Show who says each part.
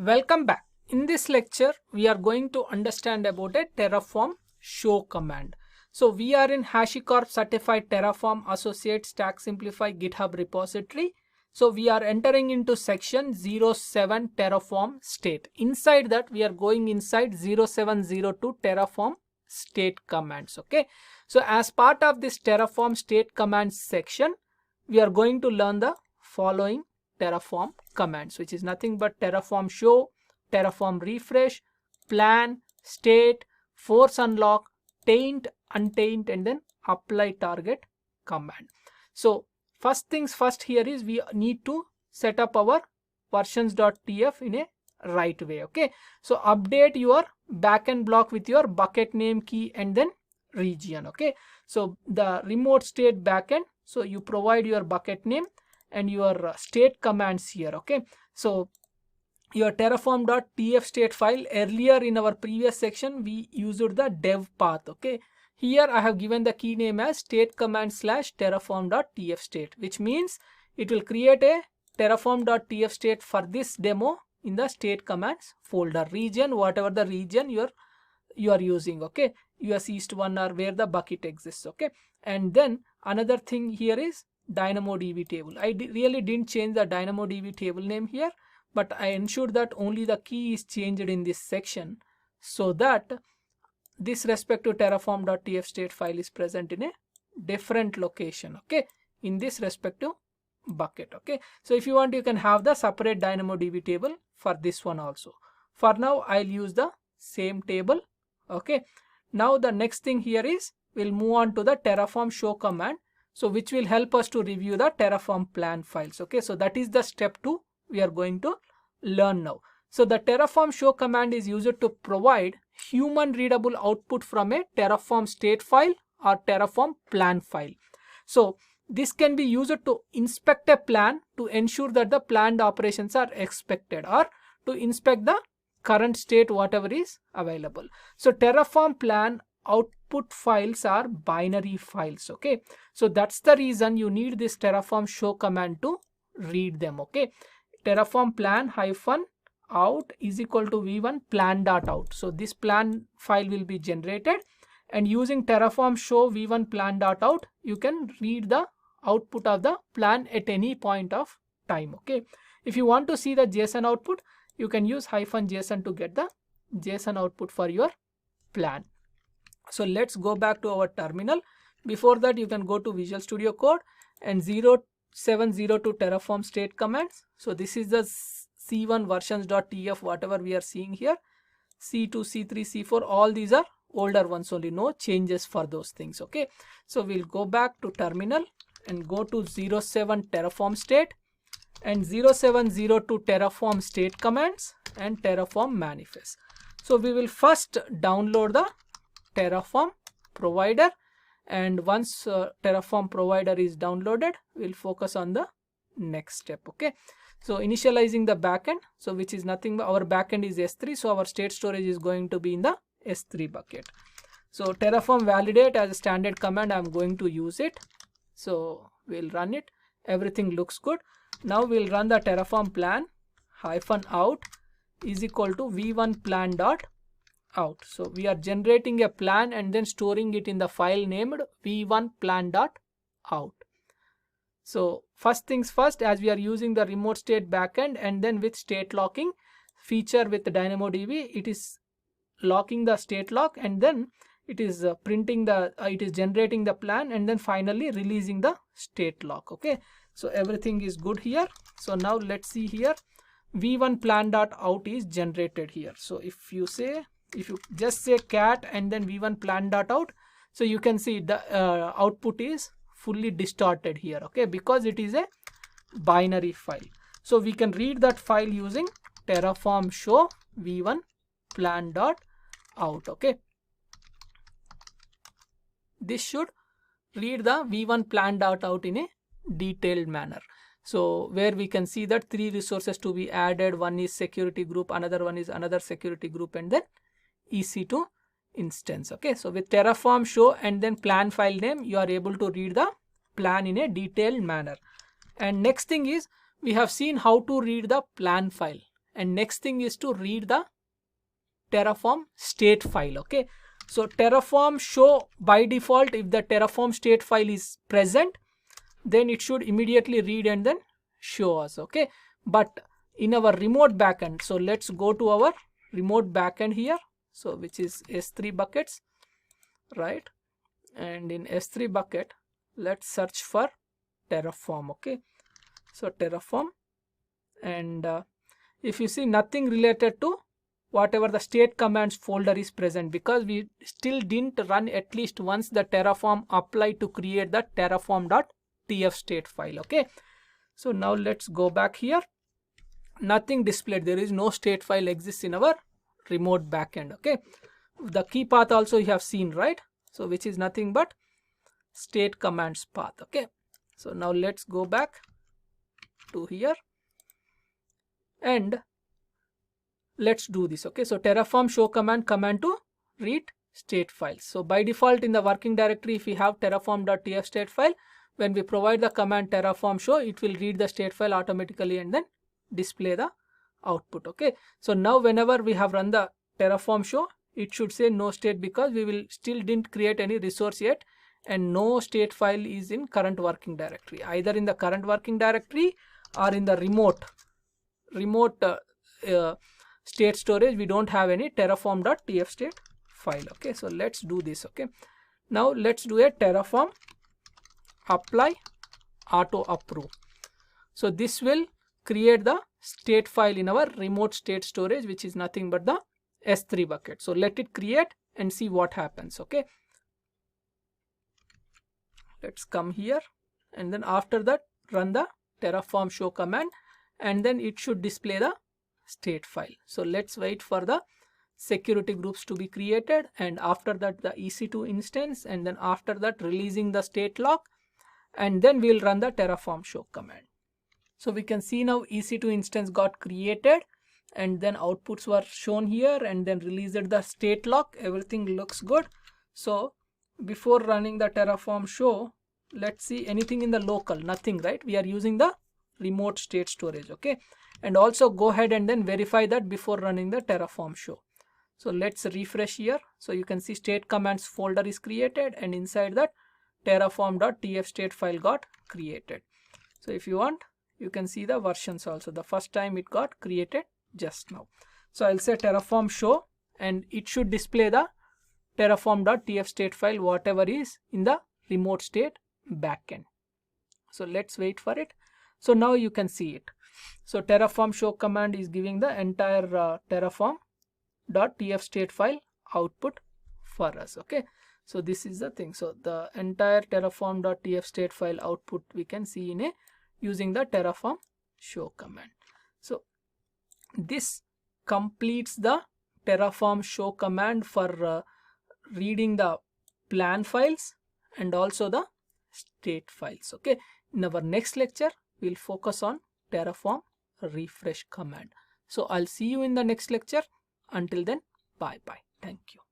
Speaker 1: Welcome back. In this lecture, we are going to understand about a terraform show command. So we are in HashiCorp certified Terraform Associate Stack Simplify GitHub repository. So we are entering into section 07 Terraform state. Inside that, we are going inside 0702 Terraform state commands. Okay. So as part of this Terraform state commands section, we are going to learn the following terraform commands, which is nothing but terraform show, terraform refresh, plan, state, force unlock, taint, untaint, and then apply target command. So first things first here is we need to set up our versions.tf in a right way. Okay, so update your backend block with your bucket name, key, and then region. Okay, so the remote state backend, so you provide your bucket name and your state commands here. Okay, so your terraform.tf state file, earlier in our previous section we used the dev path. Okay, here I have given the key name as state command / terraform.tf state, which means it will create a terraform.tf state for this demo in the state commands folder, region, whatever the region you are using. Okay, US East 1 or where the bucket exists. Okay, and then another thing here is DynamoDB table. I really didn't change the DynamoDB table name here, but I ensured that only the key is changed in this section so that this respective terraform.tf state file is present in a different location. Okay, in this respective bucket. Okay, so if you want, you can have the separate DynamoDB table for this one also. For now, I'll use the same table. Okay, now the next thing here is we'll move on to the terraform show command, so which will help us to review the terraform plan files. Okay, so that is the step 2 we are going to learn now. So the terraform show command is used to provide human readable output from a terraform state file or terraform plan file. So this can be used to inspect a plan to ensure that the planned operations are expected, or to inspect the current state whatever is available. So terraform plan output files are binary files. Okay, so that's the reason you need this terraform show command to read them. Okay, terraform plan -out is equal to v1 plan.out. So this plan file will be generated, and using terraform show v1 plan.out, you can read the output of the plan at any point of time. Okay, if you want to see the JSON output, you can use -JSON to get the JSON output for your plan. So let's go back to our terminal. Before that, you can go to Visual Studio Code and 0702 terraform state commands. So this is the C1 versions.tf, whatever we are seeing here. C2, C3, C4, all these are older ones only, no changes for those things. Okay, so we'll go back to terminal and go to 07 terraform state and 0702 terraform state commands and terraform manifest. So we will first download the terraform provider, and once terraform provider is downloaded, we'll focus on the next step. Okay, so initializing the backend, so which is nothing but our backend is S3, so our state storage is going to be in the S3 bucket. So terraform validate as a standard command, I'm going to use it. So we'll run it. Everything looks good. Now we'll run the terraform plan -out is equal to v1 plan.out. So we are generating a plan and then storing it in the file named v1 plan.out. So first things first, as we are using the remote state backend and then with state locking feature with the DynamoDB, it is locking the state lock, and then it is printing the it is generating the plan and then finally releasing the state lock. Okay, so everything is good here. So now let's see here, v1 plan.out is generated here. So if you just say cat and then v1 plan.out, so you can see the output is fully distorted here. Okay, because it is a binary file. So we can read that file using terraform show v1 plan.out. Okay, this should read the v1 plan.out in a detailed manner. So where we can see that 3 resources to be added, one is security group, another one is another security group, and then EC2 instance. Okay, so with terraform show and then plan file name, you are able to read the plan in a detailed manner. And next thing is, we have seen how to read the plan file, and next thing is to read the terraform state file. Okay, so terraform show by default, if the terraform state file is present, then it should immediately read and then show us. Okay, but in our remote backend, so let's go to our remote backend here, so which is S3 buckets, right? And in S3 bucket, let's search for terraform. Okay, so terraform, and if you see, nothing related to whatever the state commands folder is present, because we still didn't run at least once the terraform apply to create the terraform.tf state file. Okay, so now let's go back here. Nothing displayed, there is no state file exists in our remote backend. Okay, the key path also you have seen, right? So which is nothing but state commands path. Okay, so now let's go back to here and let's do this. Okay, so terraform show command to read state files. So by default in the working directory, if we have terraform.tf state file, when we provide the command terraform show, it will read the state file automatically and then display the output. Okay, so now whenever we have run the terraform show, it should say no state, because we will still didn't create any resource yet, and no state file is in current working directory, either in the current working directory or in the remote state storage. We don't have any terraform.tf state file. Okay, so let's do this. Okay, now let's do a terraform apply auto approve. So this will create the state file in our remote state storage, which is nothing but the S3 bucket. So let it create and see what happens. Okay, let's come here, and then after that run the terraform show command, and then it should display the state file. So let's wait for the security groups to be created, and after that the EC2 instance, and then after that releasing the state lock, and then we'll run the terraform show command. So we can see now EC2 instance got created, and then outputs were shown here, and then released the state lock. Everything looks good. So before running the terraform show, let's see anything in the local, nothing, right? We are using the remote state storage. Okay, and also go ahead and then verify that before running the terraform show. So let's refresh here. So you can see state commands folder is created, and inside that terraform.tf state file got created. So if you want, you can see the versions also. The first time it got created just now. So I'll say terraform show, and it should display the terraform.tf state file, whatever is in the remote state backend. So let's wait for it. So now you can see it. So terraform show command is giving the entire terraform.tf state file output for us. Okay, so this is the thing. So the entire terraform.tf state file output we can see in using the terraform show command. So this completes the terraform show command for reading the plan files and also the state files. Okay, in our next lecture we'll focus on terraform refresh command. So I'll see you in the next lecture. Until then, bye bye. Thank you.